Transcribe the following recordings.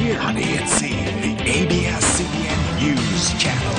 here on ANC, the ABS-CBN News Channel.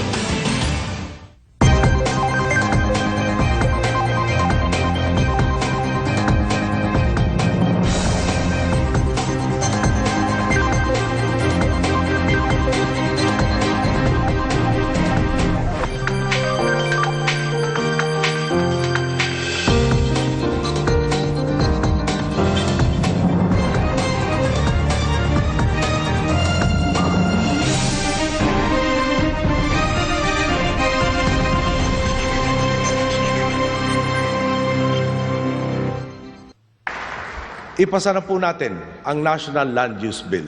Ipasa na po natin ang National Land Use Bill.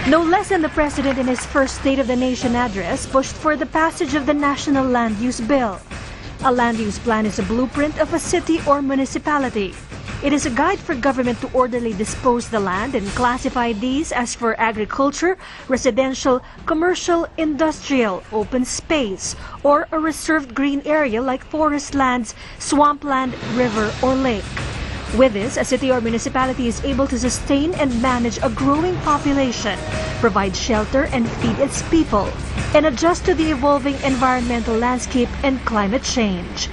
No less than the President in his first State of the Nation address pushed for the passage of the National Land Use Bill. A land use plan is a blueprint of a city or municipality. It is a guide for government to orderly dispose the land and classify these as for agriculture, residential, commercial, industrial, open space, or a reserved green area like forest lands, swampland, river, or lake. With this, a city or municipality is able to sustain and manage a growing population, provide shelter and feed its people, and adjust to the evolving environmental landscape and climate change.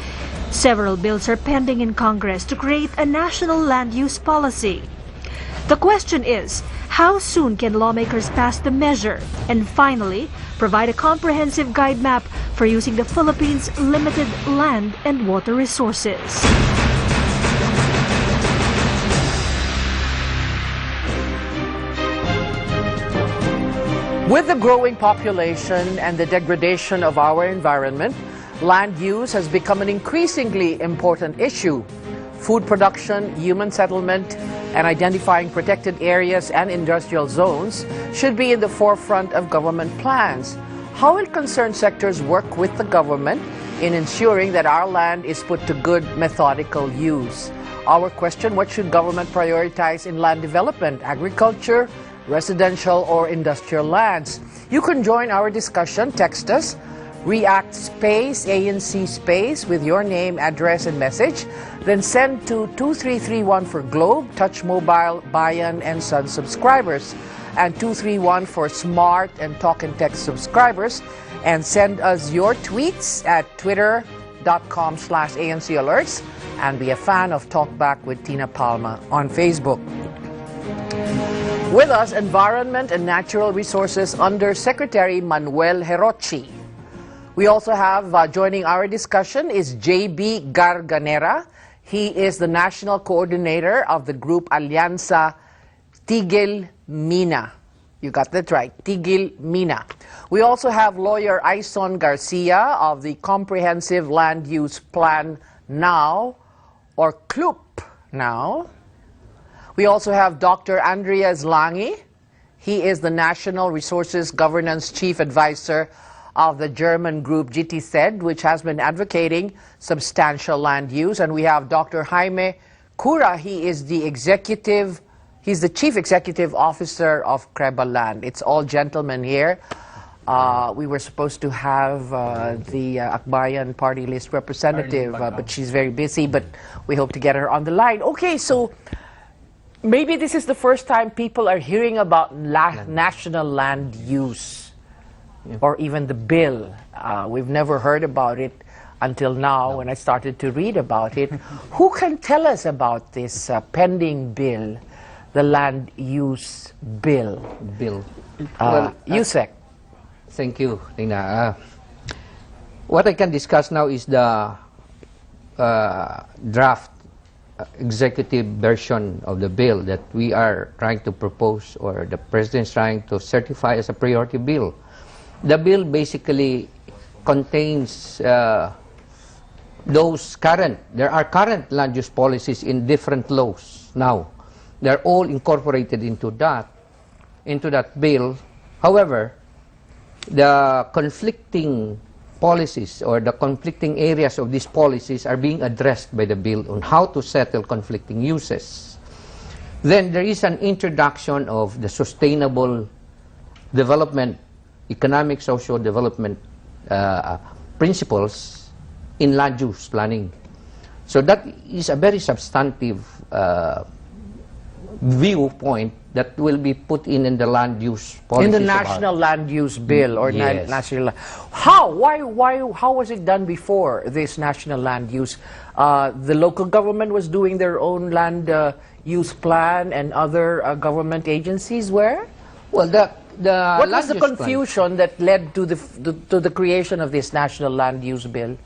Several bills are pending in Congress to create a national land use policy. The question is, how soon can lawmakers pass the measure and finally provide a comprehensive guide map for using the Philippines' limited land and water resources? With the growing population and the degradation of our environment, land use has become an increasingly important issue. Food production, human settlement, and identifying protected areas and industrial zones should be in the forefront of government plans. How will concerned sectors work with the government in ensuring that our land is put to good methodical use? Our question, what should government prioritize in land development, agriculture, residential or industrial lands? You can join our discussion. Text us React space ANC space with your name, address, and message. Then send to 2331 for Globe, Touch Mobile, Bayan, and Sun subscribers, and 231 for Smart and Talk and Text subscribers. And send us your tweets at twitter.com/ANC alerts, and be a fan of Talkback with Tina Palma on Facebook. With us, Environment and Natural Resources Under Secretary Manuel Herochi. We also have, joining our discussion is J.B. Garganera. He is the National Coordinator of the group Alianza Tigil Mina. You got that right, Tigil Mina. We also have lawyer Aison Garcia of the Comprehensive Land Use Plan Now, or CLUP Now. We also have Dr. Andreas Lange. He is the National Resources Governance Chief Advisor of the German group GTZ, which has been advocating substantial land use. And we have Dr. Jaime Cura. He is the he's the Chief Executive Officer of Creba Land. It's all gentlemen here. We were supposed to have the Akbayan party list representative, but she's very busy, but we hope to get her on the line. Okay, so maybe this is the first time people are hearing about national land use. Or even the bill. We've never heard about it until now when I started to read about it. Who can tell us about this pending bill, the land use bill? Yusek. Thank you, Tina. What I can discuss now is the draft executive version of the bill that we are trying to propose, or the President is trying to certify as a priority bill. The bill basically contains there are current land use policies in different laws now. They're all incorporated into that bill. However, the conflicting policies or the conflicting areas of these policies are being addressed by the bill on how to settle conflicting uses. Then there is an introduction of the sustainable development, economic, social development principles in land use planning. So that is a very substantive viewpoint that will be put in the land use policy. In the National Land Use Bill or Yes. national. How? Why? How was it done before this national land use? The local government was doing their own land use plan, and other government agencies were. Well, the What was land the use plan- confusion that led to the creation of this national land use bill?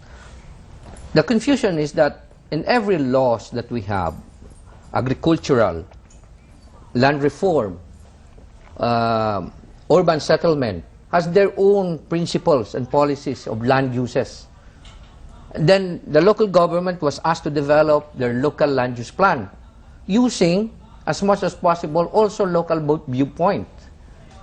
The confusion is that in every laws that we have, agricultural, land reform, urban settlement, has their own principles and policies of land uses. Then the local government was asked to develop their local land use plan, using as much as possible also local viewpoint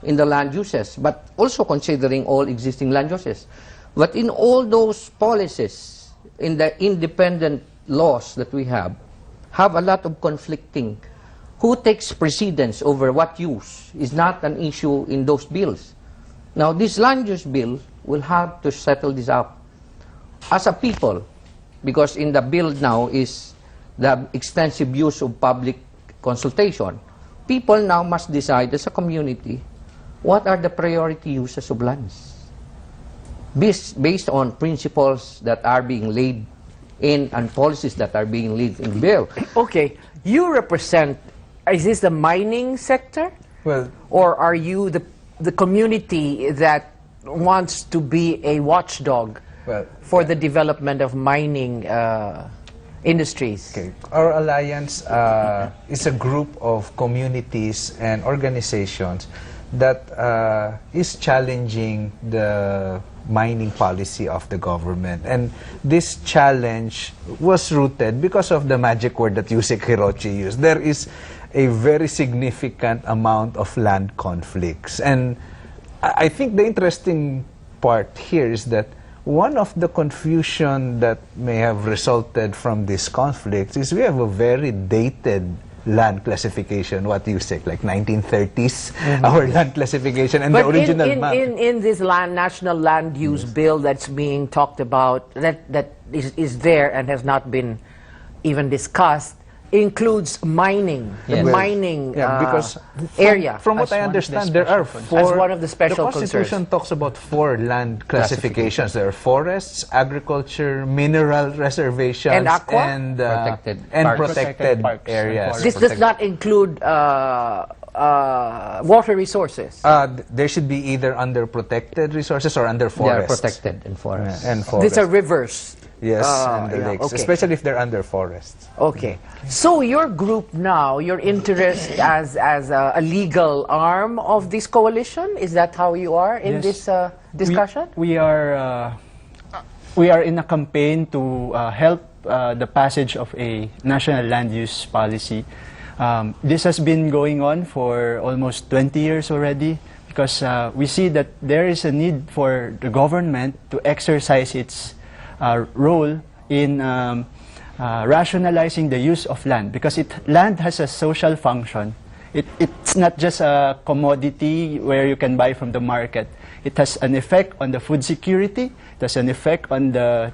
in the land uses, but also considering all existing land uses. But in all those policies, in the independent laws that we have a lot of conflicting. Who takes precedence over what use is not an issue in those bills. Now, this land use bill will have to settle this up as a people, because in the bill now is the extensive use of public consultation. People now must decide as a community what are the priority uses of lands based on principles that are being laid in and policies that are being laid in the bill. Okay, you represent. Is this the mining sector? Well, Or are you the community that wants to be a watchdog Well, for the development of mining industries? okay. Our alliance is a group of communities and organizations that is challenging the mining policy of the government. And this challenge was rooted because of the magic word that Yusek Hirochi used. There is a very significant amount of land conflicts. And I think the interesting part here is that one of the confusion that may have resulted from this conflict is we have a very dated land classification, what you say, like 1930s, our land classification and the original map. in this national land use bill that's being talked about, that is there and has not been even discussed, includes mining, the Yes. mining because area. From what As I one of the understand, there are special four. As one of the special The Constitution concerns. talks about four land classifications. There are forests, agriculture, mineral reservations, And aqua? and Protected and parks. protected Protected parks and areas. forests. This does not include water resources. There should be either under protected resources or under They are forests. protected in forests. And forests. These are rivers. Yes, and the yeah, lakes, okay. especially if they're under forests. Okay. So your group now, your interest as a legal arm of this coalition, is that how you are in Yes. this discussion? We are in a campaign to help the passage of a national land use policy. This has been going on for almost 20 years already, because we see that there is a need for the government to exercise its role in rationalizing the use of land, because land has a social function. It's not just a commodity where you can buy from the market. It has an effect on the food security. It has an effect on the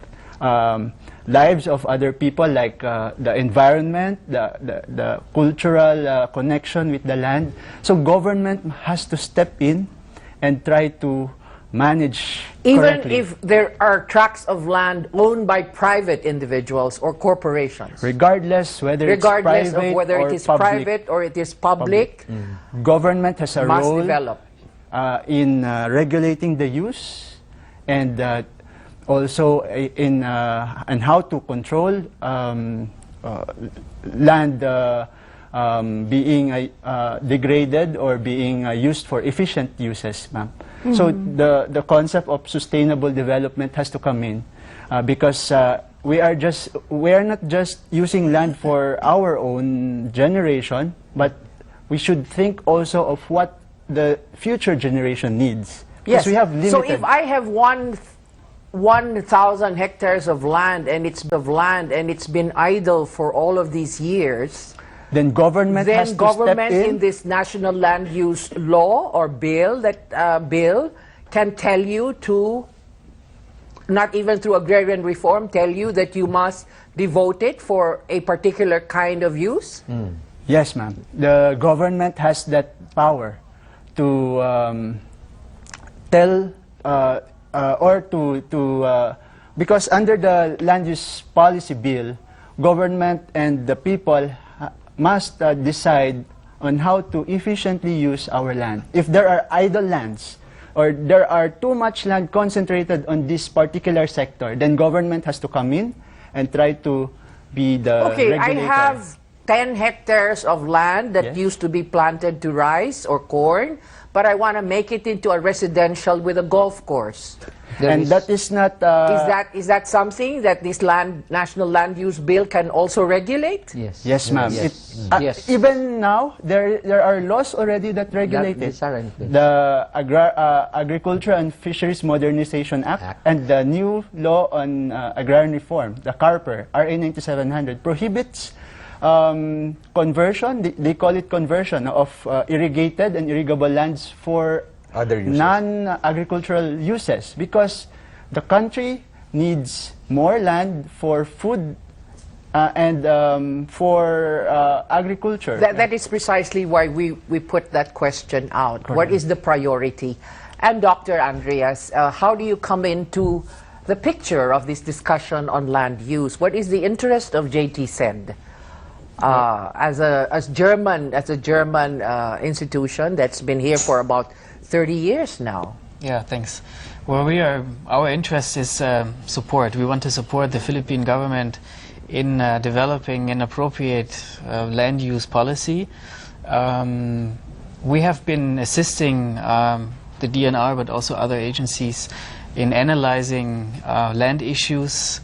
lives of other people, like the environment, the cultural connection with the land. So government has to step in and try to manage Even correctly. if there are tracts of land owned by private individuals or corporations, regardless whether regardless it's private of whether or it is public, private or it is public, government has a must role develop. in regulating the use, and also in how to control land being degraded or being used for efficient uses, ma'am. So the concept of sustainable development has to come in, because we are not just using land for our own generation, but we should think also of what the future generation needs. Yes. Because we have limited. So if I have 1,000 hectares of land and it's been idle for all of these years, then government has then to government step in this national land use law or bill can tell you to not even through agrarian reform, tell you that you must devote it for a particular kind of use? Yes, ma'am. The government has that power to tell or to because under the land use policy bill, government and the people must decide on how to efficiently use our land. If there are idle lands or there are too much land concentrated on this particular sector, then government has to come in and try to be the Okay, regulator. I have 10 hectares of land that Yes. used to be planted to rice or corn, but I want to make it into a residential with a golf course. There And is- that is not... Is that something that this National Land Use Bill can also regulate? Yes. Yes, ma'am. Yes. It- Yes. Even now, there are laws already that regulate it. these are in place. The Agriculture and Fisheries Modernization Act, and the new law on agrarian reform, the CARPER, RA 9700, prohibits conversion, they call it conversion of irrigated and irrigable lands for Other uses. non-agricultural uses, because the country needs more land for food and for agriculture. That is precisely why we put that question out. What is the priority? And Dr. Andreas, how do you come into the picture of this discussion on land use? What is the interest of JT Send? As a German institution that's been here for about 30 years now. Yeah, thanks. Well, our interest is support. We want to support the Philippine government in developing an appropriate land use policy. We have been assisting the DNR, but also other agencies, in analyzing land issues.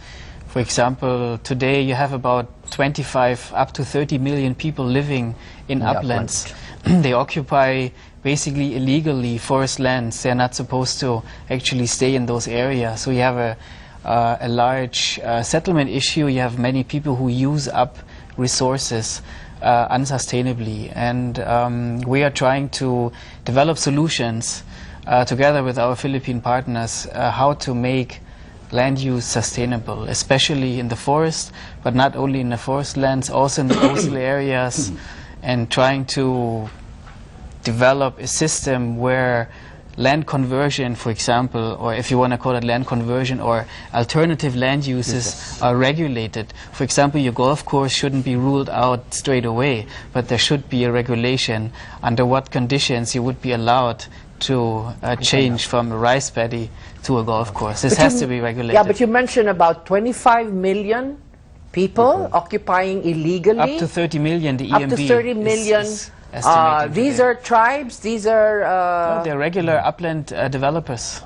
For example, today you have about 25 up to 30 million people living in uplands. They occupy basically illegally forest lands. They're not supposed to actually stay in those areas. So you have a large settlement issue. You have many people who use up resources unsustainably. And we are trying to develop solutions together with our Philippine partners how to make land use sustainable, especially in the forest, but not only in the forest lands, also in the coastal areas, and trying to develop a system where land conversion, for example, or if you want to call it land conversion, or alternative land uses are regulated. For example, your golf course shouldn't be ruled out straight away, but there should be a regulation under what conditions you would be allowed to change from a rice paddy to a golf course. This has to be regulated. Yeah, but you mentioned about 25 million people occupying illegally. Up to 30 million, the Up EMB to 30 million. is estimating These today. are tribes, these are... No, they're regular upland developers,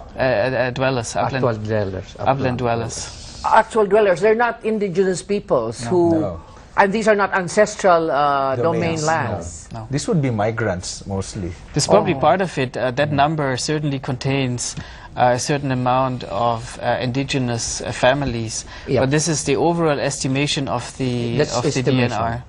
dwellers, Actual dwellers. upland dwellers. actual dwellers. They're not indigenous peoples who... No. And these are not ancestral domain Domains, lands. No. This would be migrants mostly. This is probably part of it. That number certainly contains a certain amount of indigenous families. Yeah. But this is the overall estimation of the That's estimation. DNR.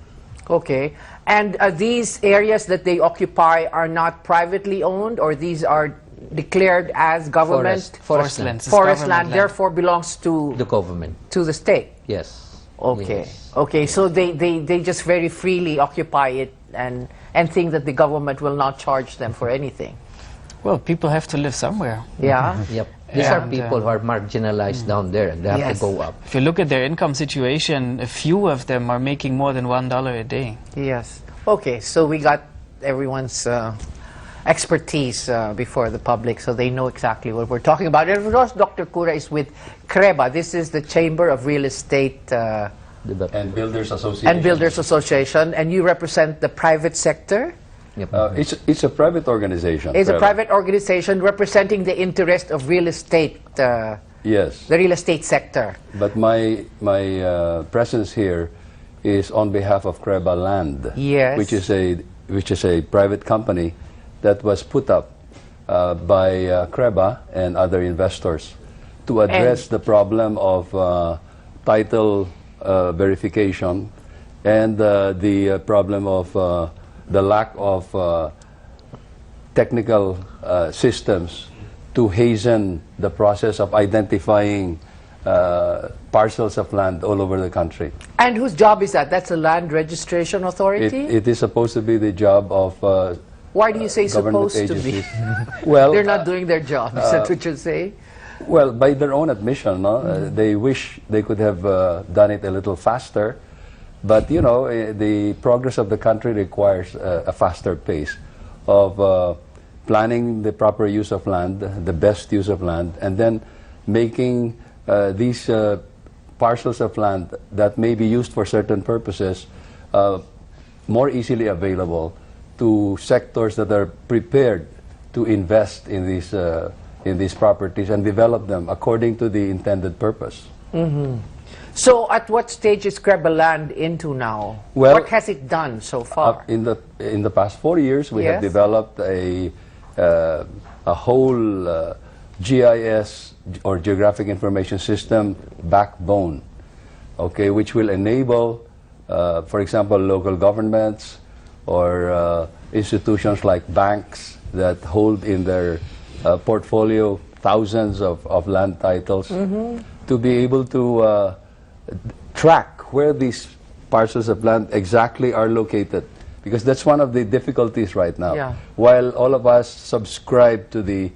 Okay. And these areas that they occupy are not privately owned, or these are declared as government Forest land. land. It's forest government land, therefore belongs to The government. the state. Yes. Okay. Yes. Okay. So they just very freely occupy it and think that the government will not charge them for anything. Well, people have to live somewhere. Yeah. Yep. These are And, people who are marginalized down there, and they have Yes. to go up. If you look at their income situation, a few of them are making more than $1 a day. Yes. Okay. So we got everyone's expertise before the public, so they know exactly what we're talking about. And of course, Dr. Cura is with CREBA. This is the Chamber of Real Estate and Builders Association. and Builders Association, and you represent the private sector. Yep. It's a private organization. It's a Trevor. private organization representing the interest of real estate, Yes, the real estate sector. but my presence here is on behalf of Creba Land, Yes. which is a private company that was put up by Creba and other investors to address the problem of title verification and the problem of the lack of technical systems to hasten the process of identifying parcels of land all over the country. And whose job is that? That's the Land Registration Authority? It is supposed to be the job of Why do you say government supposed to be? agencies. Well, They're not doing their job, is that what you say? well, by their own admission, no? They wish they could have done it a little faster. But, you know, the progress of the country requires a faster pace of planning the proper use of land, the best use of land, and then making these parcels of land that may be used for certain purposes more easily available to sectors that are prepared to invest in these properties and develop them according to the intended purpose. So at what stage is Creba Land into now? Well, what has it done so far? In the past 4 years, we have Yes. developed a whole GIS or Geographic Information System backbone, okay, which will enable, for example, local governments or institutions like banks that hold in their portfolio thousands of land titles to be able to track where these parcels of land exactly are located, because that's one of the difficulties right now. Yeah. While all of us subscribe to the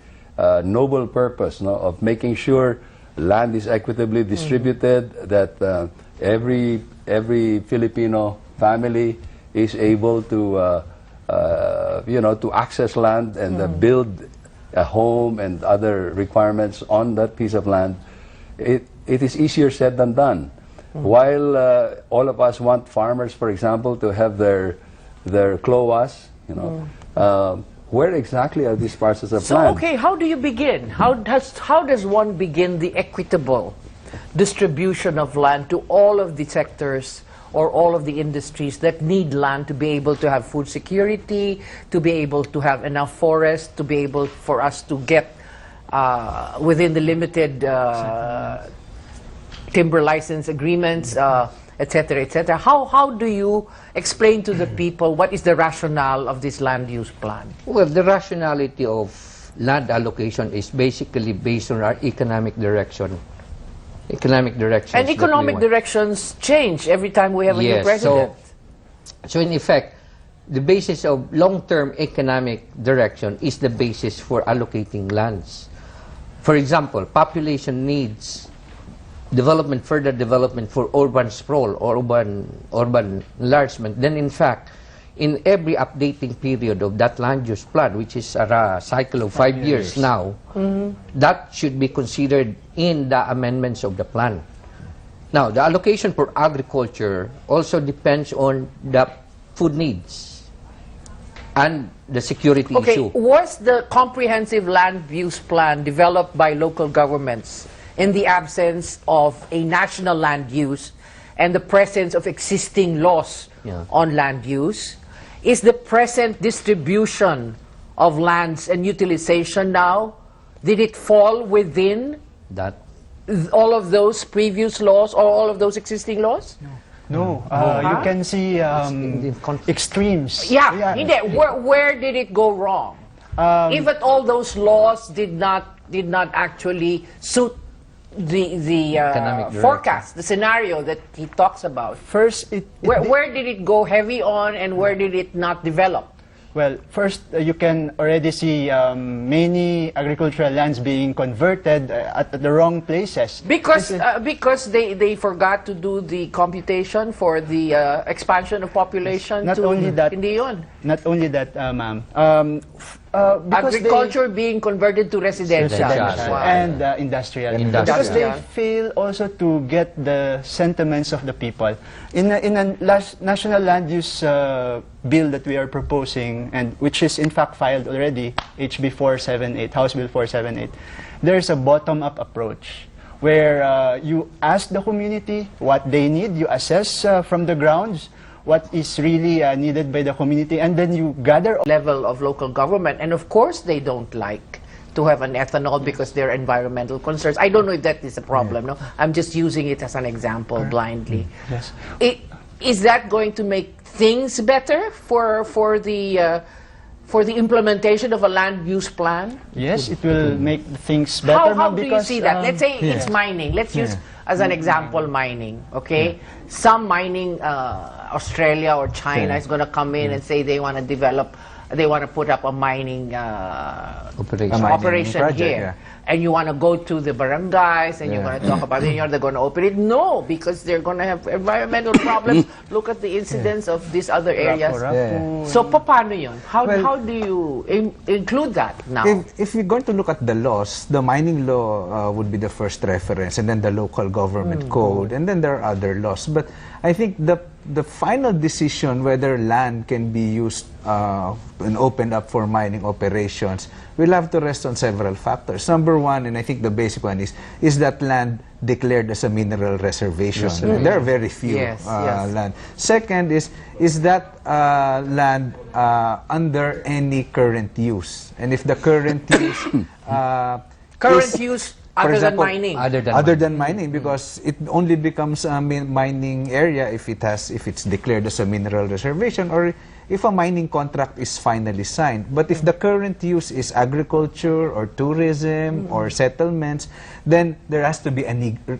noble purpose, no, of making sure land is equitably distributed, that every Filipino family is able to to access land and build a home and other requirements on that piece of land, it is easier said than done. While all of us want farmers, for example, to have their cloas, where exactly are these parcels of So, land? okay, how do you begin? How does one begin the equitable distribution of land to all of the sectors or all of the industries that need land to be able to have food security, to be able to have enough forest, to be able for us to get within the limited timber license agreements, etc., etc. How do you explain to the people what is the rationale of this land use plan? Well, the rationality of land allocation is basically based on our economic direction. Economic directions. And that we economic want. directions change every time we have a new Yes, president. so in effect, the basis of long-term economic direction is the basis for allocating lands. For example, population needs development, further development for urban sprawl or urban enlargement. Then in fact, in every updating period of that land use plan, which is a cycle of 5 years now, that should be considered in the amendments of the plan. Now, the allocation for agriculture also depends on the food needs and the security Okay, issue. was the comprehensive land use plan developed by local governments in the absence of a national land use and the presence of existing laws on land use? Is the present distribution of lands and utilization now, did it fall within That all of those previous laws or all of those existing laws? No, you can see in conflict. extremes. Yeah, hindi. Where did it go wrong? If at all those laws did not actually suit the Economic direction. forecast, the scenario that he talks about. First, Where did it go heavy on and where did it not develop? well, first you can already see many agricultural lands being converted at the wrong places. Because they forgot to do the computation for the expansion of population. Not to, only that- Hindi yun. Not only that, ma'am. Because Agriculture being converted to residential. Residential. and industrial. Industrial. Because they Yeah. fail also to get the sentiments of the people. In a national land use bill that we are proposing, and which is in fact filed already, HB 478, House Bill 478, there's a bottom-up approach where you ask the community what they need, you assess from the grounds what is really needed by the community, and then you gather Level of local government, and of course they don't like to have an ethanol because there are environmental concerns. I don't know if that is a problem. No, I'm just using it as an example blindly. Yes. Is that going to make things better for the for the implementation of a land use plan? Yes, it will make things better, How ma'am, do you because, see that? Let's say it's yeah. mining. Let's use as an example mining, okay? Some mining, Australia or China Yeah. is going to come in and say they want to develop, they want to put up a mining Operation. A mining operation project, here. And you want to go to the barangays and you're going to talk about it, they're going to open it. No, because they're going to have environmental problems. Look at the incidents of these other areas. Yeah. So, paano yun? How do you include that now? If we're going to look at the laws, the mining law would be the first reference, and then the local government code, and then there are other laws. But I think the final decision whether land can be used and opened up for mining operations will have to rest on several factors. Number one, and I think the basic one is that land declared as a mineral reservation. And there are very few Yes. land. Second is that land under any current use, and if the current use Current is- use for other example, than mining. Other than than mining, because it only becomes a mining area if it's declared as a mineral reservation, or if a mining contract is finally signed. But if the current use is agriculture or tourism or settlements, then there has to be a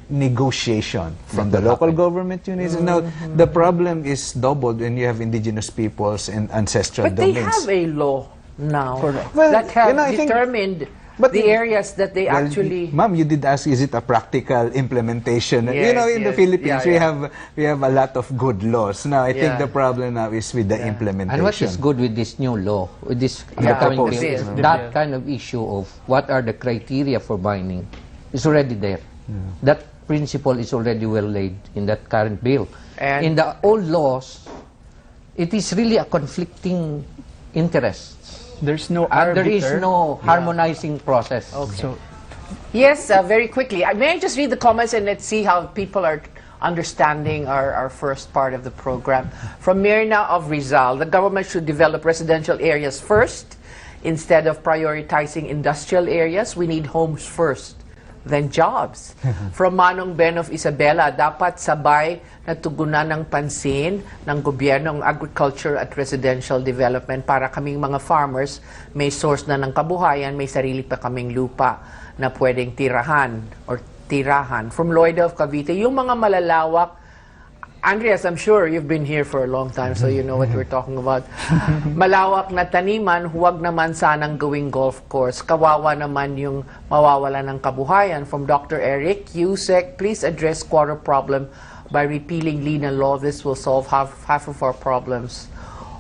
negotiation from the local government units. Now, the problem is doubled when you have indigenous peoples and ancestral But they domains. have a law now Well, that have I think- determined but the areas that they Well, actually... Ma'am, you did ask, is it a practical implementation? Yes, You know, in the yes. Philippines, Yeah, we have a lot of good laws. Now, I think Yeah. the problem now is with the implementation. And what is good with this new law, with this Yeah, upcoming proposed. bill, is Yes. that kind of issue of what are the criteria for mining is already there. That principle is already well laid in that current bill. And- in the old laws, it is really a conflicting interest. There's no And there is arbiter. no harmonizing process. So, Yes, very quickly. May I just read the comments and let's see how people are understanding our first part of the program. From Mirna of Rizal, the government should develop residential areas first instead of prioritizing industrial areas. We need homes first, then jobs. From Manong Ben of Isabela, dapat sabay na tugunan ng pansin ng gobyerno ang agriculture at residential development para kaming mga farmers may source na ng kabuhayan, may sarili pa kaming lupa na pwedeng tirahan or tirahan. From Lloyd of Cavite, yung mga malalawak, Andreas, I'm sure you've been here for a long time, so you know what we're talking about. Malawak na taniman, huwag naman sanang gawing golf course. Kawawa naman yung mawawala ng kabuhayan. From Dr. Eric, USEC, please address quarter problem by repealing Lina law. This will solve half of our problems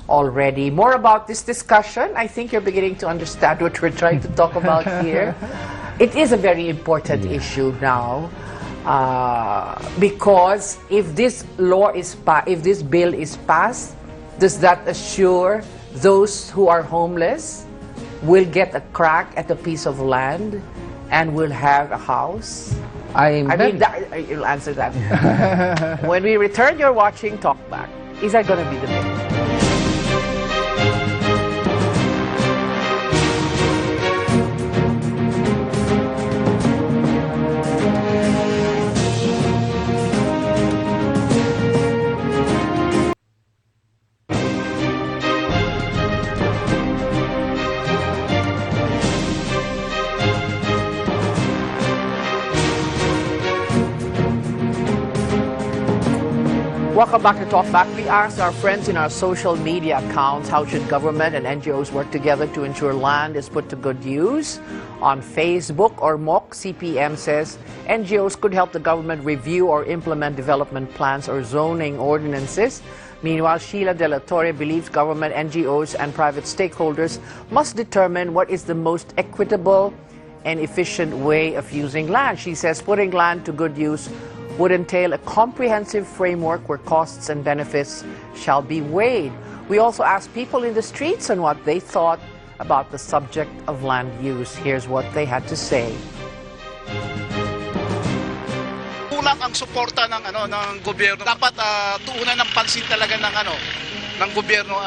already. More about this discussion. I think you're beginning to understand what we're trying to talk about here. It is a very important issue now. Because if this law is if this bill is passed, does that assure those who are homeless will get a crack at a piece of land and will have a house? I mean, you'll answer that. When we return, you're watching Talkback. Is that going to be the bill? Welcome back to Talk Back. We asked our friends in our social media accounts how should government and NGOs work together to ensure land is put to good use. On Facebook, or MOC CPM says NGOs could help the government review or implement development plans or zoning ordinances. Meanwhile, Sheila De La Torre believes government, NGOs, and private stakeholders must determine what is the most equitable and efficient way of using land. She says putting land to good use would entail a comprehensive framework where costs and benefits shall be weighed. We also asked people in the streets on what they thought about the subject of land use. Here's what they had to say. Kulang ang suporta ng ng gobyerno. Dapat tuunan ng pansin talaga ng gobyerno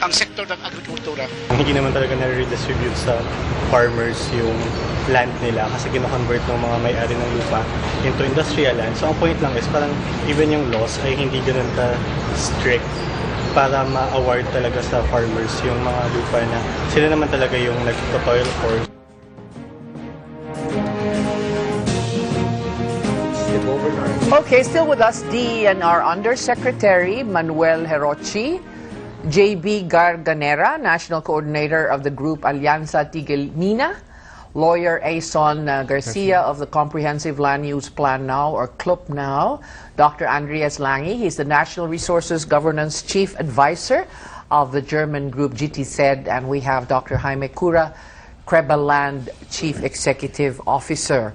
ang sektor ng agrikultura. Hindi naman talaga na-redistribute sa farmers yung land nila kasi kino-convert ng mga may-ari ng lupa into industrial land. So ang point lang is parang even yung laws ay hindi ganun ka strict para ma-award talaga sa farmers yung mga lupa na sila naman talaga yung nagto-toil for. Okay, still with us, DENR Undersecretary Manuel Herochi, JB Garganera, National Coordinator of the group Alianza Tigil Nina, Lawyer Ason Garcia of the Comprehensive Land Use Plan Now, or CLUP Now, Dr. Andreas Lange, he's the National Resources Governance Chief Advisor of the German group GTZ, and we have Dr. Jaime Cura, Creba Land Chief Executive Officer.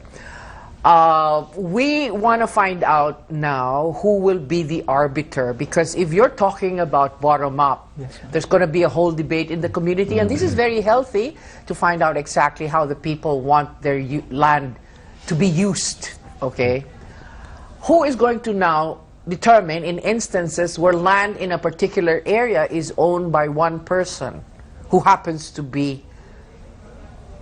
We want to find out now who will be the arbiter, because if you're talking about bottom-up, there's going to be a whole debate in the community, and this is very healthy to find out exactly how the people want their land to be used, okay? Who is going to now determine in instances where land in a particular area is owned by one person who happens to be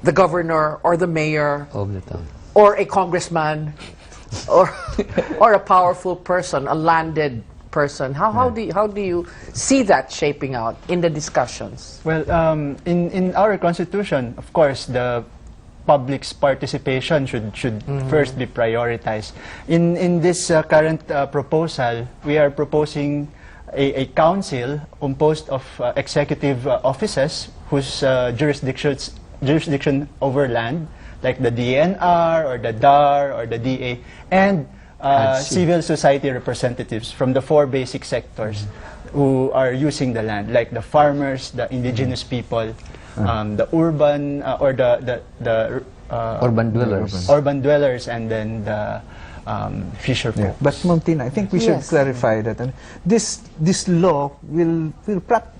the governor or the mayor Of the town. or a congressman or a powerful person, a landed person? How do you see that shaping out in the discussions? Well, in our constitution, of course, the public's participation should first be prioritized. In this current proposal, we are proposing a council composed of executive offices whose jurisdiction over land, like the DNR or the DAR or the DA, and civil society representatives from the 4 basic sectors who are using the land, like the farmers, the indigenous people, the urban or the Urban dwellers. urban dwellers, and then the fisher folk. But Ma'am Tina, I think we should clarify that this law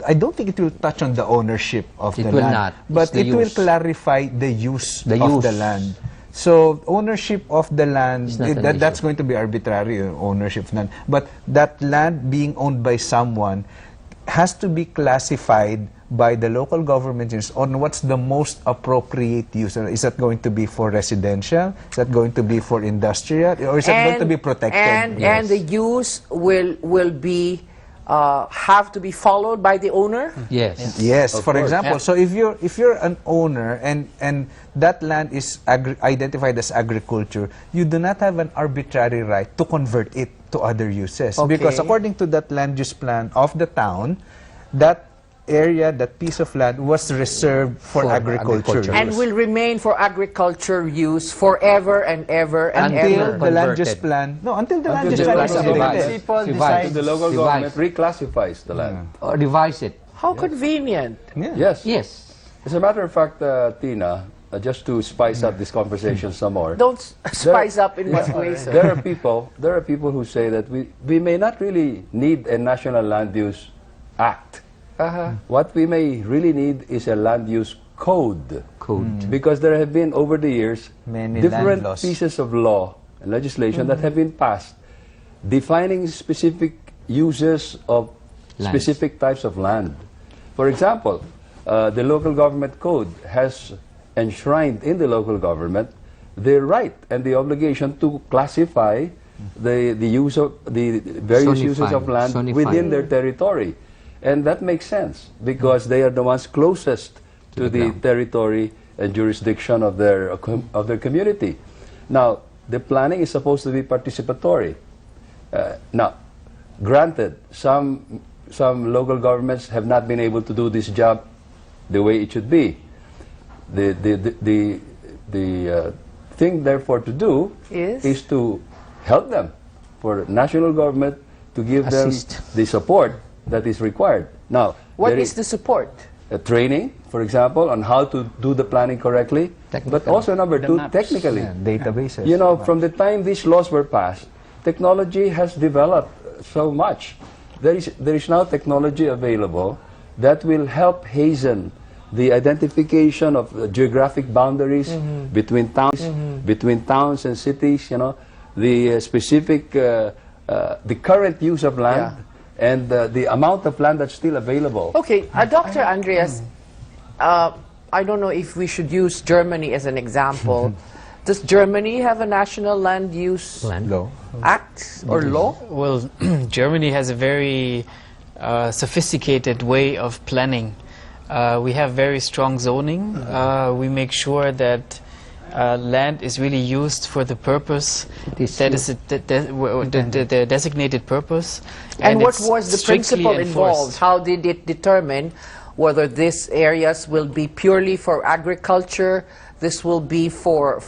I don't think it will touch on the ownership of the will land, not. but It's the it will use. clarify the use The of use. the land. So ownership of the land, It's not an that's issue. going to be arbitrary, ownership of land. But that land being owned by someone has to be classified by the local government on what's the most appropriate use. Is that going to be for residential? Is that going to be for industrial? Or is that going to be protected? And the use will be have to be followed by the owner. Yes. Yes, Of for course. example, so if you're an owner and that land is identified as agriculture, you do not have an arbitrary right to convert it to other uses, because according to that land use plan of the town, that area, that piece of land was reserved for agriculture. And will remain for agriculture use forever and ever and until ever. the land use Converted. plan. No, until the land Until use the plan land is use updated. plan. People Revise. decide. The local Revise. government reclassifies the land. Or revise it. How convenient. Yes. Yes. As a matter of fact, Tina, just to spice up this conversation some more, Don't spice up in what way, sir. there are people who say that we may not really need a national land use act. What we may really need is a land use code. Because there have been over the years Many different land laws. pieces of law and legislation that have been passed defining specific uses of Lands. specific types of land. For example, the local government code has enshrined in the local government the right and the obligation to classify the use of the various uses of land within their territory. And that makes sense because they are the ones closest to the territory and jurisdiction of their community. Now, the planning is supposed to be participatory. Now, granted, some local governments have not been able to do this job the way it should be. The thing, therefore, to do is to help them, for national government to give Assist. them the support that is required. Now, What there is the support? training, for example, on how to do the planning correctly, but also number two, technically. Databases. You know, from the time these laws were passed, technology has developed so much. There is now technology available that will help hasten the identification of geographic boundaries between towns and cities. You know, the specific, the current use of land. And the amount of land that's still available. Okay, Dr. Andreas, I don't know if we should use Germany as an example. Does Germany have a national land use Law. act or law? Well, Germany has a very sophisticated way of planning. We have very strong zoning. We make sure that land is really used for the purpose that is the designated purpose. And what it's was the strictly principle involved? enforced. How did it determine whether these areas will be purely for agriculture, this will be for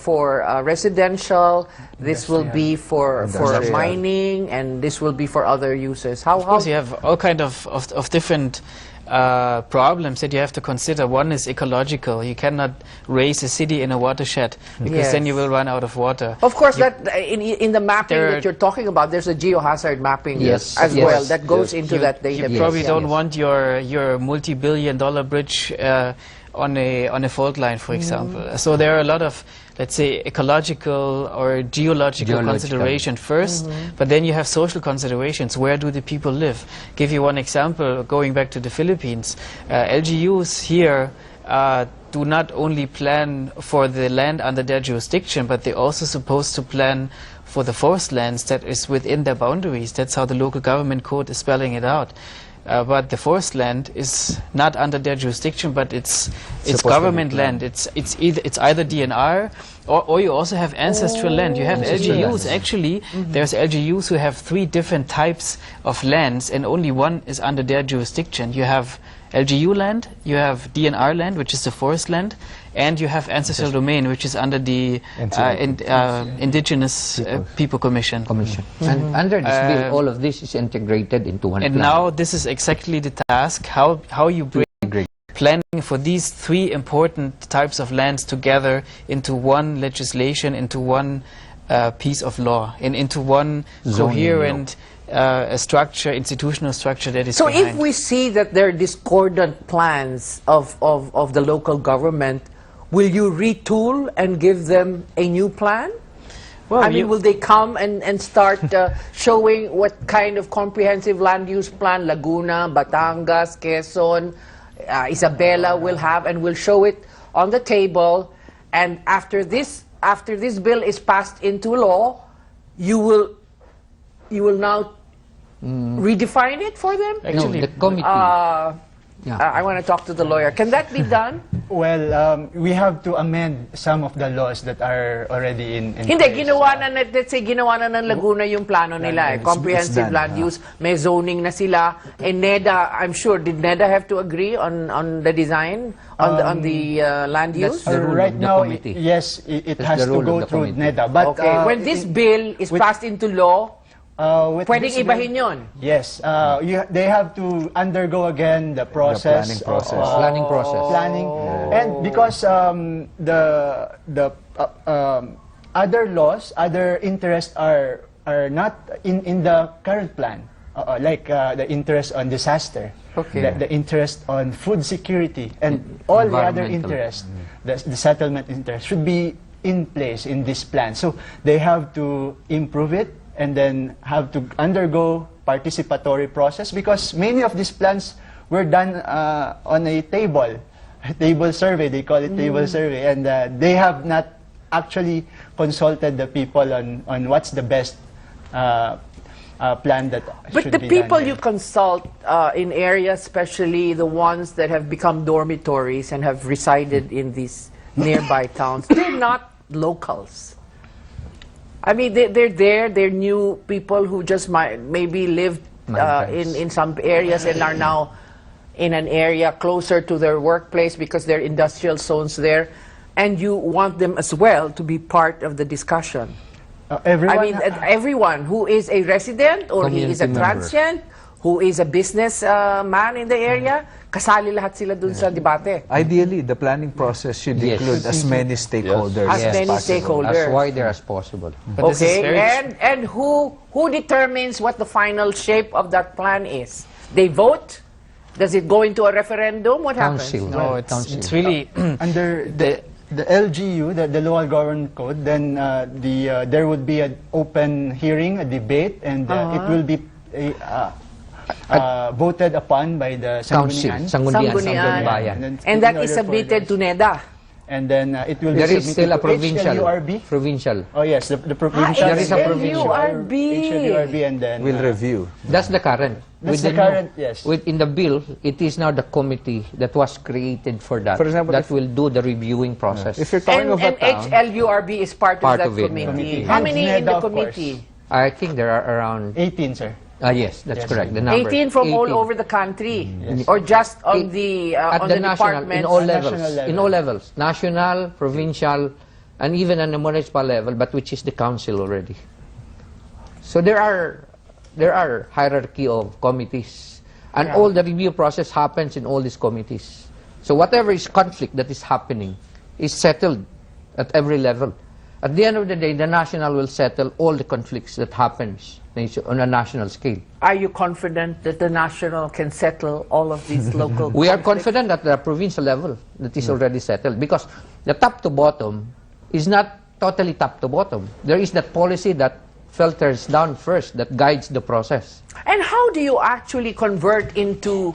residential, this will be for mining, and this will be for other uses? Of course, you have all kind of different problems that you have to consider. One is ecological. You cannot raise a city in a watershed because then you will run out of water. Of course, that in the mapping that you're talking about, there's a geohazard mapping as well that goes into that database. You probably don't want your multi-billion-dollar bridge on a fault line, for example. So there are a lot of, let's say, ecological or geological consideration first, but then you have social considerations. Where do the people live? Give you one example, going back to the Philippines. LGUs here do not only plan for the land under their jurisdiction, but they're also supposed to plan for the forest lands that is within their boundaries. That's how the local government code is spelling it out. But the forest land is not under their jurisdiction, but it's government land. It's either DNR or you also have ancestral land. You have LGUs. Actually, there's LGUs who have 3 different types of lands, and only one is under their jurisdiction. You have LGU land, you have DNR land, which is the forest land, and you have ancestral domain, which is under the Indigenous People Commission. And under this bill, all of this is integrated into one and plan. now this is exactly the task, how you bring planning for these 3 important types of lands together into one legislation, into one piece of law, and into one coherent structure, institutional structure that is So behind. if we see that there are discordant plans of the local government, will you retool and give them a new plan? Well, I mean, will they come and start showing what kind of comprehensive land use plan Laguna, Batangas, Quezon, Isabela will have, and will show it on the table, and after this bill is passed into law, you will now redefine it for them? Actually, no, the committee. I want to talk to the lawyer. Can that be done? Well, we have to amend some of the laws that are already in Hindi, place. let's say ginawa na ng Laguna yung plano nila. Comprehensive land use, may zoning na sila. And NEDA, I'm sure, did NEDA have to agree on the design, on the land use? That's the rule right of the now, committee. yes, it That's has the to rule go of the through committee. NEDA. But Okay, when this bill is passed into law, pwedeng ibahin yun? Yes, they have to undergo again the process, Planning process. planning, and because the other laws, other interests are not in the current plan, like the interest on disaster, the interest on food security, and all the other interests, the settlement interest should be in place in this plan. So they have to improve it, and then have to undergo participatory process, because many of these plans were done on a table survey, they call it table survey, and they have not actually consulted the people on what's the best plan that But should the be people done you consult in areas, especially the ones that have become dormitories and have resided in these nearby towns, they're not locals. I mean, they're there, they're new people who just maybe lived in some areas and are now in an area closer to their workplace because there are industrial zones there, and you want them as well to be part of the discussion. Everyone who is a resident or he is a transient, who is a business man in the area, kasali lahat sila dun sa debate. Ideally, the planning process should include as many stakeholders As many possible. stakeholders. As wide as possible. But this is Okay, very and who determines what the final shape of that plan is? They vote? Does it go into a referendum? What happens? Council. no, it's really under the LGU, the local government code. Then there would be an open hearing, a debate, and it will be voted upon by the Council. Sanggunian. Sanggunian. Sanggunian. Bayan. And that is submitted to NEDA. and then it will be There is submitted still a to provincial. HLURB. Provincial. Oh yes, the provincial. There is a provincial. HLURB, and then We'll review. That's the current. That's With the current, yes. In the bill, it is now the committee that was created for that. For example, that if- will do the reviewing process. If you're talking And, of a and town, HLURB is part Part of of that it. committee. Committee. How many in NEDA, the of course. committee? I think there are around. 18, sir. Yes, that's Yes, correct. sir. The number. 18 from all 18. over the country, or just on the At on the the national, in departments? all National levels, level. in all levels, national, provincial, and even on the municipal level, but which is the council already. So there are hierarchy of committees, and all the review process happens in all these committees. So whatever is conflict that is happening is settled at every level. At the end of the day, the national will settle all the conflicts that happens on a national scale. Are you confident that the national can settle all of these local? We are conflicts? confident at the provincial level that is already settled, because the top to bottom is not totally top to bottom. There is that policy that filters down first, that guides the process. And how do you actually convert into?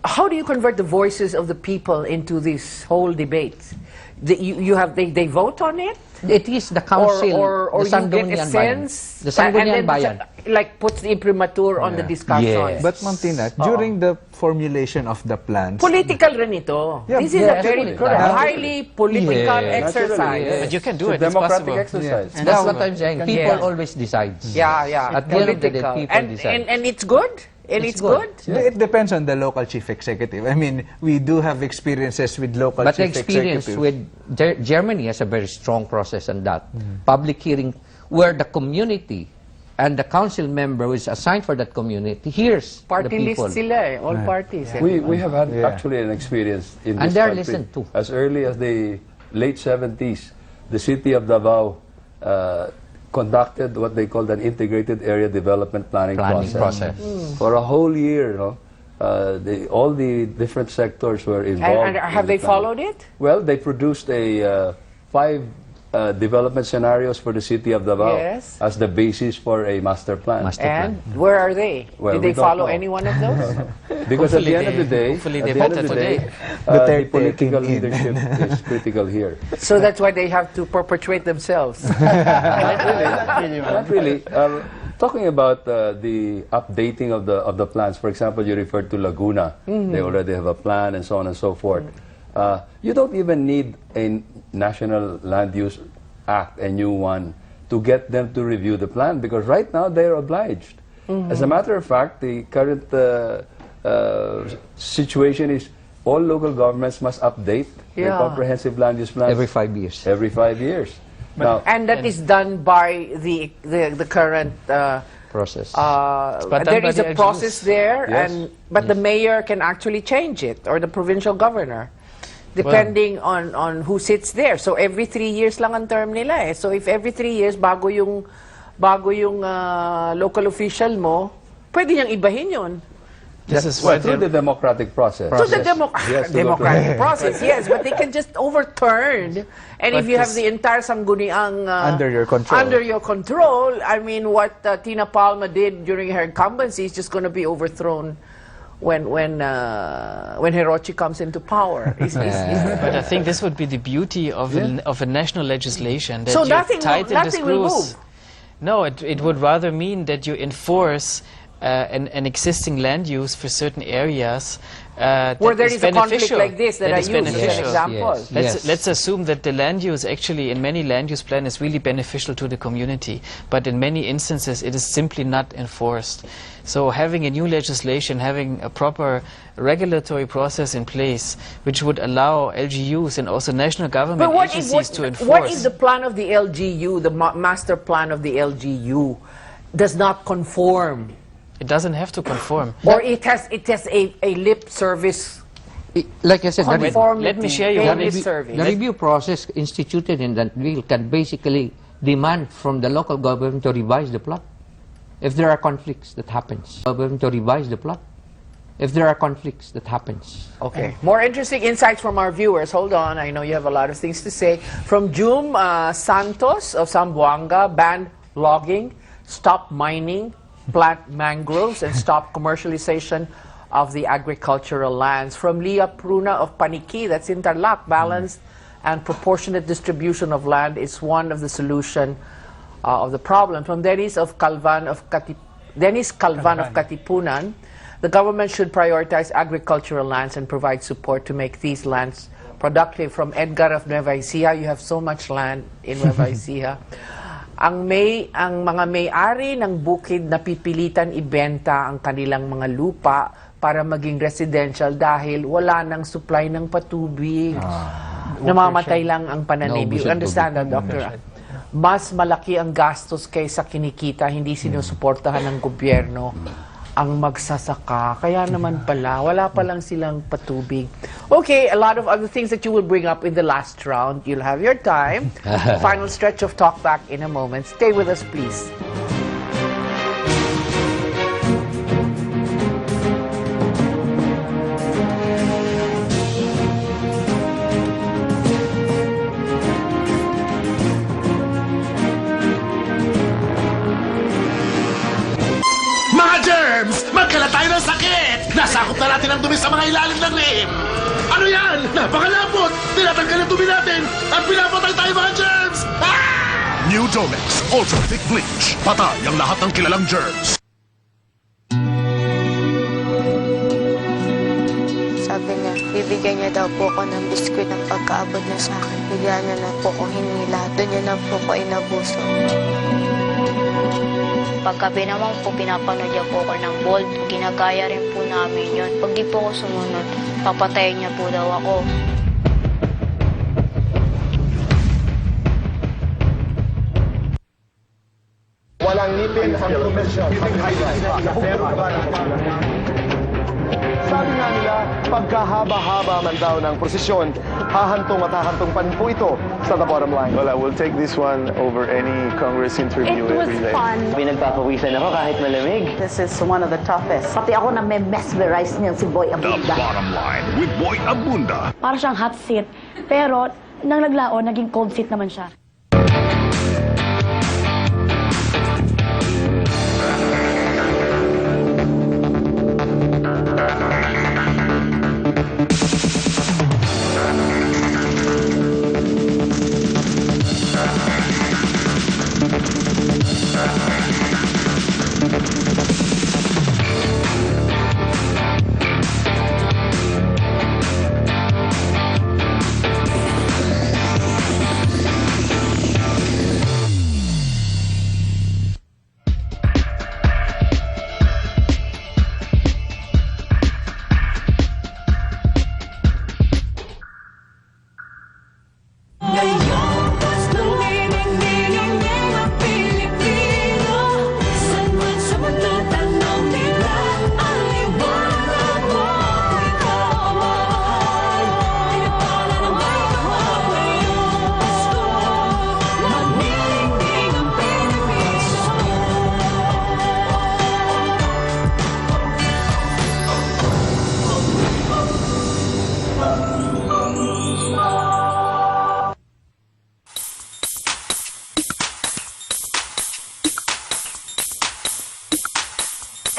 How do you convert the voices of the people into this whole debate? They vote on it? It is the council, or the you get a Sangguniang Bayan. sense, The Sangguniang and then Bayan. like puts the imprimatur on the discussion. Yes. but Ma'am Tina, during the formulation of the plans, Political rin ito. Yeah, This is yes, a very correct. highly political Yes. exercise. Yes. But you can do It's a it. It's democratic possible. exercise. And That's now- what I'm saying. People Yeah. always decide. Yeah. At the end of the day, Political. people decide. And it's good? And it's good? it depends on the local chief executive. I mean, we do have experiences with local But the chief experience executives. with Germany has a very strong process on that. Public hearing, where the community and the council member who is assigned for that community hears Party the people. list sila eh. All parties. eh. We have had actually an experience in And this they're country. listened to. As early as the late 70s, the city of Davao conducted what they called an integrated area development planning process. For a whole year, all the different sectors were involved. And have in they the planning. followed it? Well, they produced a 5 development scenarios for the city of Davao Yes. as the basis for a master plan. And where are they? Well, Did we they don't follow know. any one of those? Because at Hopefully the end of the day, hopefully at they the end of voted the today. day, the Duterte political came in. leadership is critical here. So that's why they have to perpetuate themselves. Not really. Talking about the updating of the plans, for example, you referred to Laguna. They already have a plan and so on and so forth. You don't even need a National Land Use Act, a new one, to get them to review the plan, because right now they are obliged. As a matter of fact, the current situation is all local governments must update their Yeah. comprehensive land use plans Every 5 years. every 5 years. Now, And that is done by the current. Process. But done There by is the a process LGUs. there, Yes. but the mayor can actually change it, or the provincial governor, depending on who sits there. So every 3 years lang ang term nila eh. So if every 3 years bago yung local official mo, pwede niyang ibahin yun. This is well, what through the democratic process. So the Yes, to go democratic process, yes, but they can just overturn. And if But you have this- the entire Sangguniang Under your control. under your control, I mean, what Tina Palma did during her incumbency is just going to be overthrown when Hirochi comes into power. But I think this would be the beauty of a national legislation. That So you nothing will- tighten the nothing will screws. No, it would rather mean that you enforce an existing land use for certain areas Where that there is a conflict beneficial. like this that I is used as an beneficial. example. Let's assume that the land use actually in many land use plan is really beneficial to the community, but in many instances it is simply not enforced. So having a new legislation, having a proper regulatory process in place, which would allow LGUs and also national government But agencies to enforce. what if the plan of the LGU, the master plan of the LGU, does not conform, It doesn't have to conform. or it has a lip service Like I said, the conformity? let me share you pay one lip ex- service. the review process instituted in that bill can basically demand from the local government to revise the plot if there are conflicts that happens. Government to revise the plot if there are conflicts that happens. Okay. More interesting insights from our viewers. Hold on. I know you have a lot of things to say. From Jum Santos of Zamboanga, ban logging, stop mining, plant mangroves, and stop commercialization of the agricultural lands. From Leah Pruna of Paniki, that's in Tarlac, balance and proportionate distribution of land is one of the solution of the problem. From Dennis Calvan of Katipunan, the government should prioritize agricultural lands and provide support to make these lands productive. From Edgar of Nueva Ecija, you have so much land in Nueva Ecija. Ang mga may-ari ng bukid napipilitan ibenta ang kanilang mga lupa para maging residential dahil wala nang supply ng patubig. Namamatay lang ang pananim. You understand that, Doctor? Mas malaki ang gastos kaysa kinikita, hindi sinusuportahan ng gobyerno ang magsasaka. Kaya naman pala, wala pa lang silang patubig. Okay, a lot of other things that you will bring up in the last round. You'll have your time. Final stretch of talk back in a moment. Stay with us, please. Mga germs! Magkala tayo ng sakit! Nasakop na natin ang dumi sa mga ilalim ng lihim! Ano yan? Napakalapot! Tinatanggal ang dumi natin at pinapatay tayo mga germs! Ah! New Domex Ultra Thick Bleach. Patay ang lahat ng kilalang germs. Sabi niya, bibigyan niya daw po ako ng biskuit ng pagkaabot niya sa akin. Bigyan niya na po kung hindi lahat. Doon niya na po ko inabuso. Pagkabi naman po, pinapanood niya po ako ng bold. Ginagaya rin po namin yun. Pag di po ako sumunod, papatayin niya po daw ako. Walang ngipin ang komisyon. Pero sabi nga nila, pagkahaba-haba man daw ng prosesyon, hahantong at hahantong pa rin po ito sa the bottom line. Well, I will take this one over any Congress interview every day. Pinagpapawisan ako kahit malamig. This is one of the toughest. Pati ako na may mesmerize niyan si Boy Abunda. The bottom line with Boy Abunda. Para siyang hot seat. Pero, nang naglaon, naging cold seat naman siya.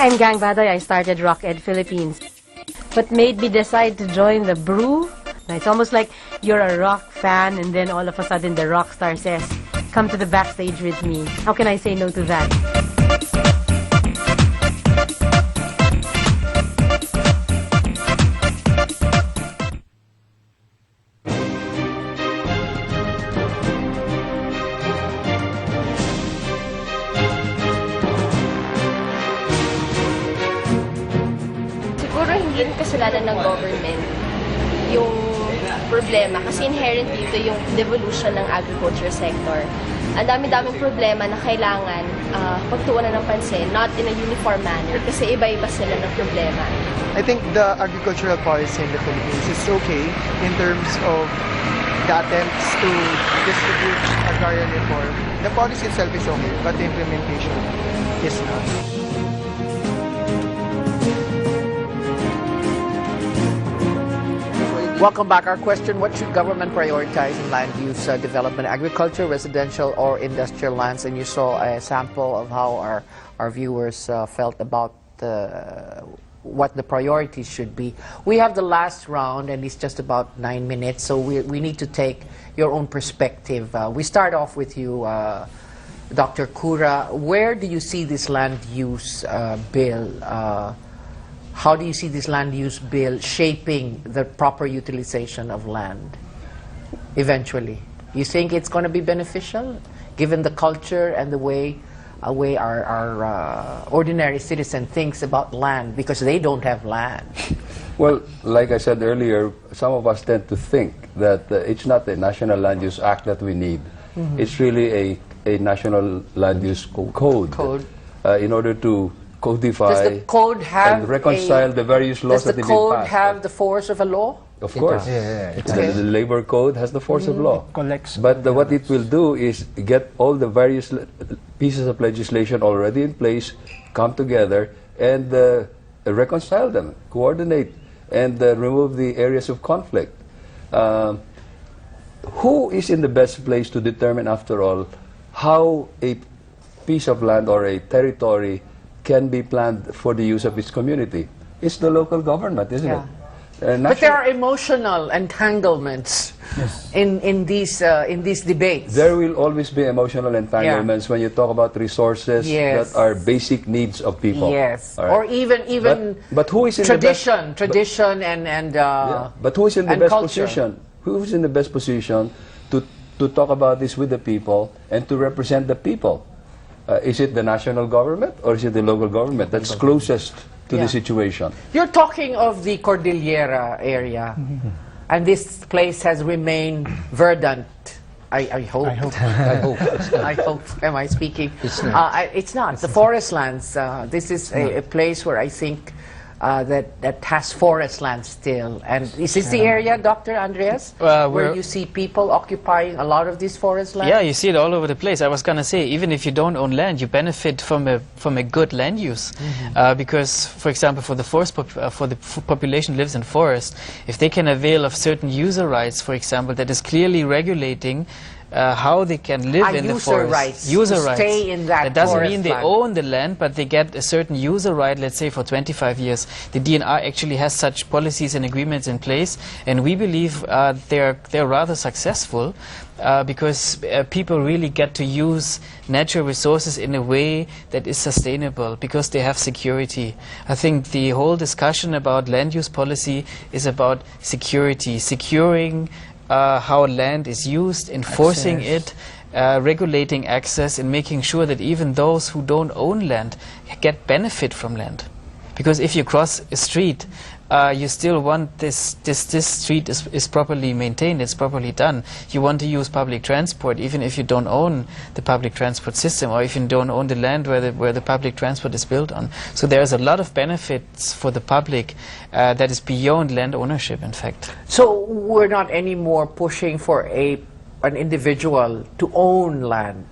I'm Gang Badoy. I started Rock Ed Philippines. What made me decide to join the Brew? It's almost like you're a rock fan and then all of a sudden the rock star says, come to the backstage with me. How can I say no to that? Siguro hindi rin kasalanan ng government yung problema kasi inherent dito yung devolution ng agriculture sector. Ang dami-daming problema na kailangan pagtuunan ng pansin, not in a uniform manner kasi iba-iba sila ng problema. I think the agricultural policy in the Philippines is okay in terms of the attempts to distribute agrarian reform. The policy itself is okay, but the implementation is not. Welcome back. Our question, what should government prioritize in land use development, agriculture, residential, or industrial lands? And you saw a sample of how our viewers felt about what the priorities should be. We have the last round, and it's just about 9 minutes, so we need to take your own perspective. We start off with you, Dr. Cura. Where do you see this land use bill? How do you see this land use bill shaping the proper utilization of land eventually? You think it's going to be beneficial, given the culture and the way our ordinary citizen thinks about land, because they don't have land? Well, like I said earlier, some of us tend to think that it's not the National Land Use Act that we need. It's really a National Land Use Code. In order to codify Does the code have and reconcile the various laws that have been passed. Does the code have the force of a law? Of course. The labor code has the force of law. Collects. But what it will do is get all the various pieces of legislation already in place, come together, and reconcile them, coordinate, and remove the areas of conflict. Who is in the best place to determine, after all, how a piece of land or a territory can be planned for the use of its community? It's the local government, isn't it? But there are emotional entanglements in these debates. There will always be emotional entanglements when you talk about resources that are basic needs of people. Yes, right? or even but who is in tradition, the best, but who is in the best culture. position? Who is in the best position to talk about this with the people and to represent the people? Is it the national government or is it the local government that's closest to the situation? You're talking of the Cordillera area, and this place has remained verdant. I hope. I hope. I hope. Am I speaking? It's not. It's not. The forest lands. This is a place where I think that has forest land still. And is this the area, Dr. Andreas, where you see people occupying a lot of this forest land? Yeah, you see it all over the place. I was going to say, even if you don't own land, you benefit from a good land use. Because, for example, for the population lives in forest, if they can avail of certain user rights, for example, that is clearly regulating how they can live in the forest. User rights. Stay in that. That doesn't forest mean they land. own the land, but they get a certain user right, let's say for 25 years. The DNR actually has such policies and agreements in place, and we believe they're rather successful because people really get to use natural resources in a way that is sustainable because they have security. I think the whole discussion about land use policy is about security, securing how land is used, enforcing it, regulating access, and making sure that even those who don't own land get benefit from land. Because if you cross a street, you still want this street is properly maintained, it's properly done. You want to use public transport, even if you don't own the public transport system, or if you don't own the land where the public transport is built on. So there's a lot of benefits for the public that is beyond land ownership, in fact. So we're not anymore pushing for an individual to own land.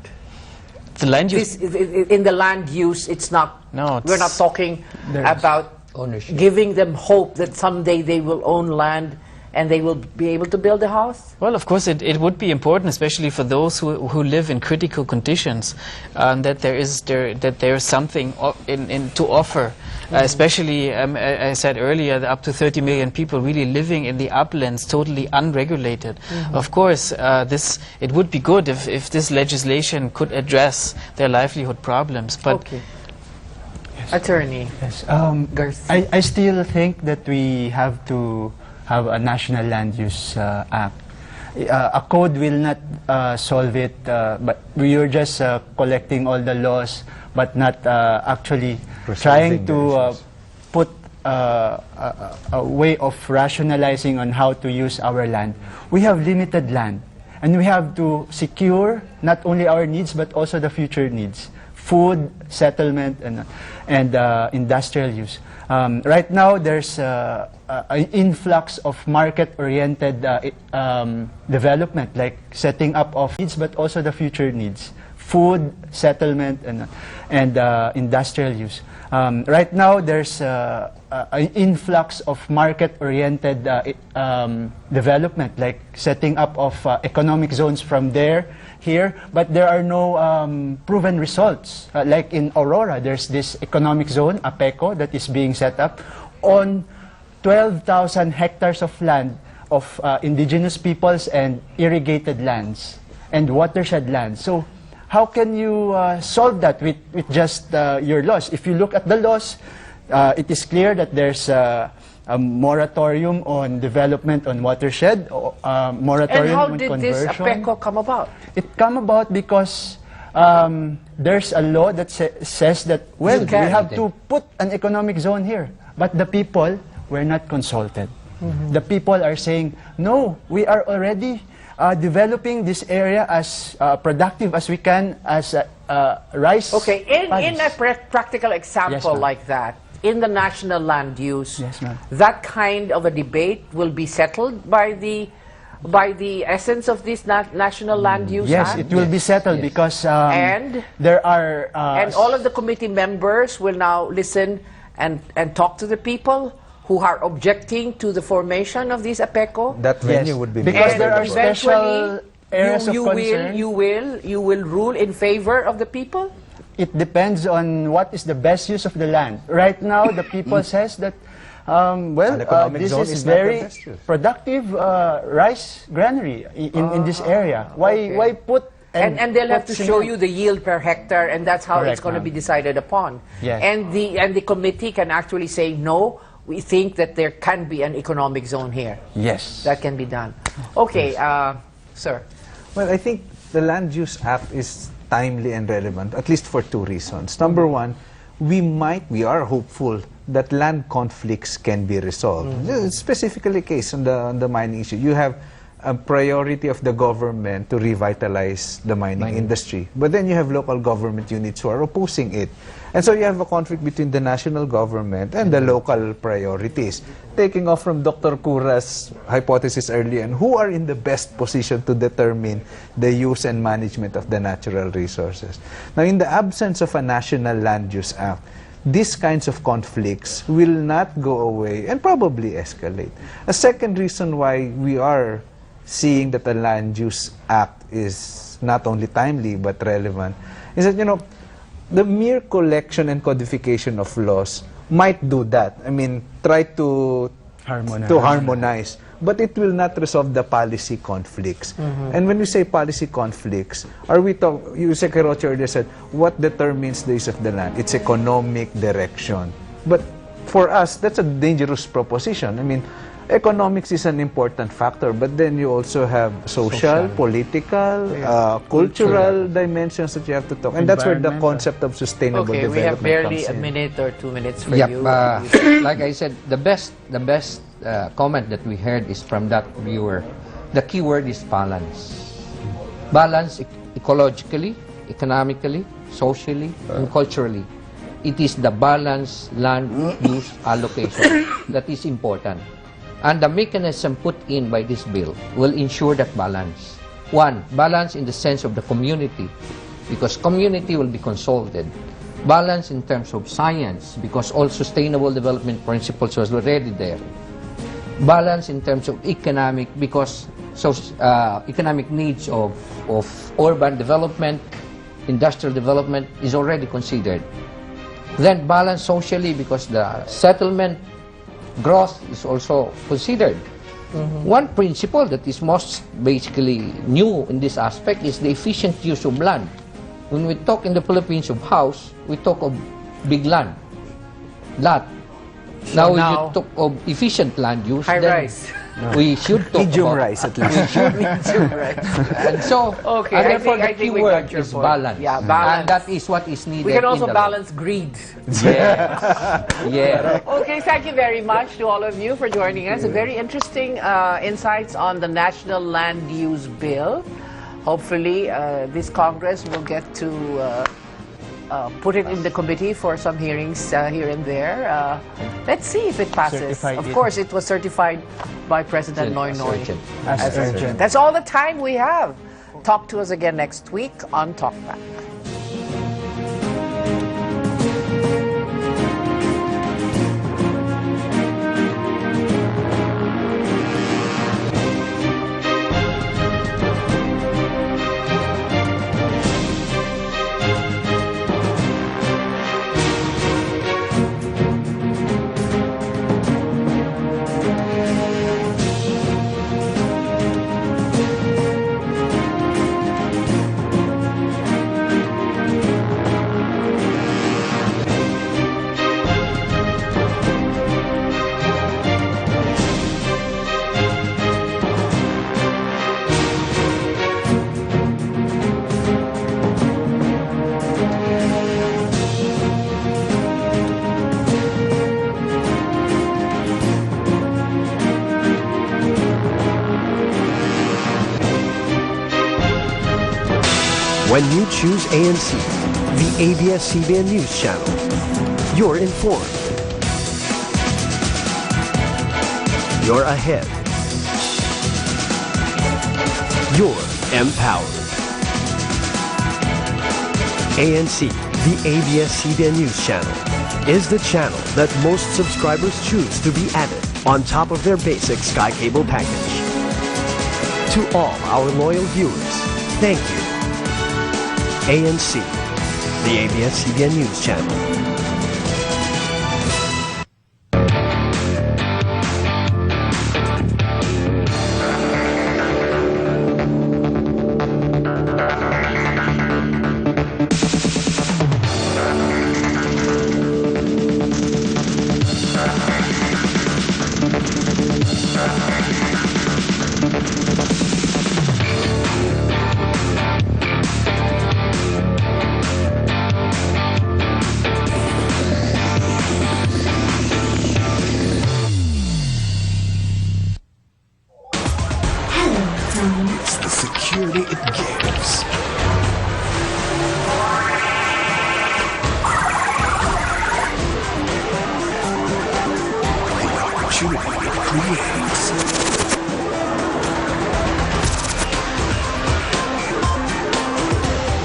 The land use in the land use, it's not. No, we're not talking about ownership, giving them hope that someday they will own land and they will be able to build a house. Well, of course, it would be important, especially for those who live in critical conditions, that there is something to offer. Especially, I said earlier, up to 30 million people really living in the uplands, totally unregulated. Of course, it would be good if this legislation could address their livelihood problems. But Attorney. Yes. I still think that we have to have a National Land Use Act. A code will not solve it, but we are just collecting all the laws, but not actually trying to put a way of rationalizing on how to use our land. We have limited land, and we have to secure not only our needs, but also the future needs. Food, settlement, and industrial use. Right now, there's an influx of market-oriented development, like setting up of needs, but also the future needs. Food, settlement, and industrial use. Right now, there's an influx of market-oriented development, like setting up of economic zones from there, here, but there are no proven results. Like in Aurora, there's this economic zone, APECO, that is being set up on 12,000 hectares of land of indigenous peoples and irrigated lands and watershed lands. So how can you solve that with just your laws? If you look at the laws, it is clear that there's a moratorium on development on watershed, moratorium on And conversion. how did this APECO come about? It come about because there's a law that says that, well, we have to put an economic zone here. But the people were not consulted. The people are saying, no, we are already developing this area as productive as we can as rice. Okay, in paddies. a practical example Yes, ma'am. like that, in the national land use, Yes, ma'am. that kind of a debate will be settled by the essence of this national land use Yes, act? it will be settled because And? there are And all of the committee members will now listen and talk to the people who are objecting to the formation of this APECO. That venue would be because made there are available. special areas of concern. You will rule in favor of the people? It depends on what is the best use of the land. Right now, the people says that, An economic this zone is is not the very best use. productive rice granary in this area. Why put And they'll have to put show cement? you the yield per hectare, and that's how it's Correct, going to ma'am. be decided upon. Yes. And the committee can actually say, no, we think that there can be an economic zone here. Yes. That can be done. Okay, sir. Well, I think the Land Use Act is timely and relevant, at least for two reasons. Number one, we are hopeful that land conflicts can be resolved. Specifically case on the mining issue. You have a priority of the government to revitalize the mining industry. But then you have local government units who are opposing it. And so you have a conflict between the national government and the local priorities. Taking off from Dr. Cura's hypothesis earlier, and who are in the best position to determine the use and management of the natural resources. Now, in the absence of a National Land Use Act, these kinds of conflicts will not go away and probably escalate. A second reason why we are seeing that the Land Use Act is not only timely but relevant is that, the mere collection and codification of laws might do that. I mean, try to harmonize. But it will not resolve the policy conflicts. And when we say policy conflicts, you Secretary earlier said, what determines the use of the land? It's economic direction. But for us, that's a dangerous proposition. I mean, economics is an important factor, but then you also have social, political, cultural dimensions that you have to talk. And that's where the concept of sustainable Okay, we have development barely comes a in. minute or 2 minutes for Yep, you. like I said, the best comment that we heard is from that viewer. The key word is balance. Balance ecologically, economically, socially, and culturally. It is the balanced land use allocation that is important. And the mechanism put in by this bill will ensure that balance. One, balance in the sense of the community, because community will be consulted. Balance in terms of science, because all sustainable development principles was already there. Balance in terms of economic, because economic needs of urban development, industrial development is already considered. Then balance socially, because the settlement growth is also considered. One principle that is most basically new in this aspect is the efficient use of land. When we talk in the Philippines of house, we talk of big land, lot. Now, when you talk of efficient land use, High then rise. we should talk Medium about rise, at least. Medium rise. And so, Okay, and I therefore think the key we word got your is point. balance. Yeah, balance. And that is what is needed. We can also in the law. balance greed. Yes. Yeah. Okay, thank you very much to all of you for joining us. Very interesting insights on the National Land Use Bill. Hopefully, this Congress will get to put it in the committee for some hearings here and there. Let's see if it passes. Certified Of it. course, it was certified by President Noy Noy. Urgent. As urgent. That's all the time we have. Talk to us again next week on TalkBack. When you choose ANC, the ABS-CBN News Channel, you're informed. You're ahead. You're empowered. ANC, the ABS-CBN News Channel, is the channel that most subscribers choose to be added on top of their basic Sky Cable package. To all our loyal viewers, thank you. ANC, the ABS-CBN News Channel. It's the security it gives. The opportunity it creates.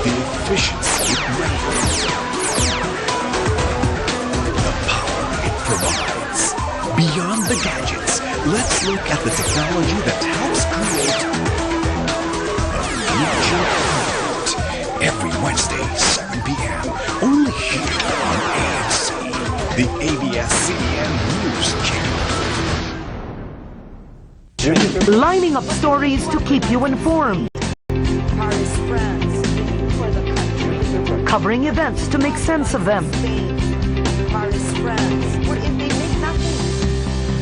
The efficiency it renders. The power it provides. Beyond the gadgets, let's look at the technology that helps create Future Planet. Every Wednesday, 7 p.m. Only here on ANC, the ABS-CBN News Channel. Lining up stories to keep you informed. Covering events to make sense of them.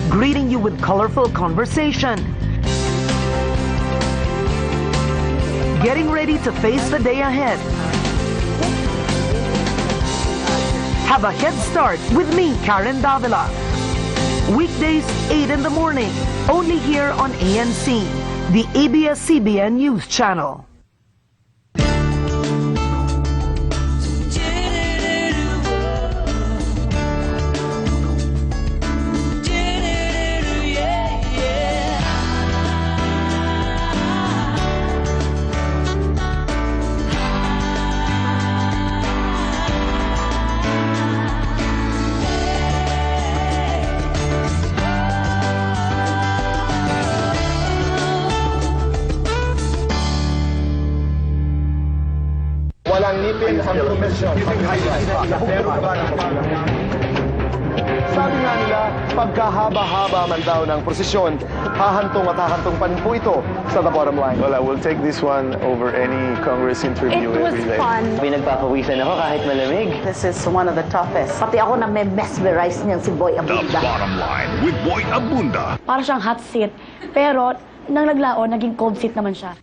Greeting you with colorful conversation. Getting ready to face the day ahead. Have a head start with me, Karen Davila. Weekdays, 8 in the morning, only here on ANC, the ABS-CBN News Channel. Walang ngipin ang komisyon. Sabi nga nila, pagkahaba-haba man daw ng prosesyon, hahantong at hahantong pa rin po ito sa The Bottom Line. Well, I will take this one over any Congress interview every day. Pinagpapawisan ako kahit malamig. This is one of the toughest. Pati ako na may mesmerize niyang si Boy Abunda. The Bottom Line with Boy Abunda. Para siyang hot seat. Pero, nang naglaon, naging cold seat naman siya.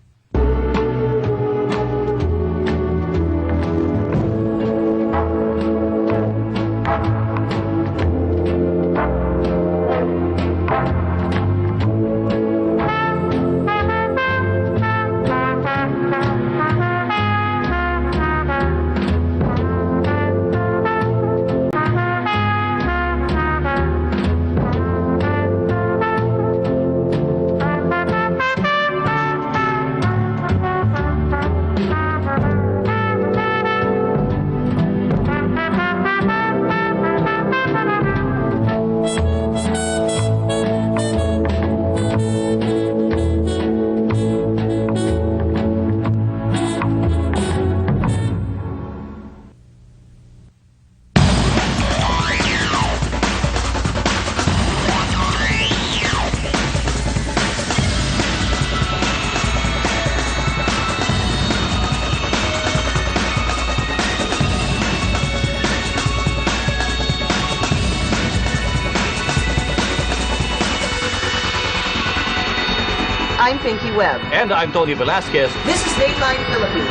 I'm Pinky Webb. And I'm Tony Velasquez. This is Dateline Philippines.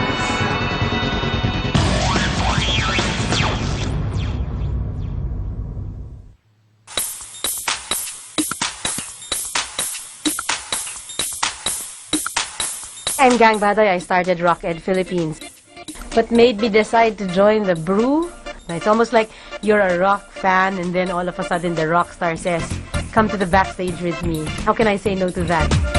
I'm Gang Baday. I started Rock Ed Philippines. what made me decide to join the Brew? It's almost like you're a rock fan and then all of a sudden the rock star says, come to the backstage with me. How can I say no to that?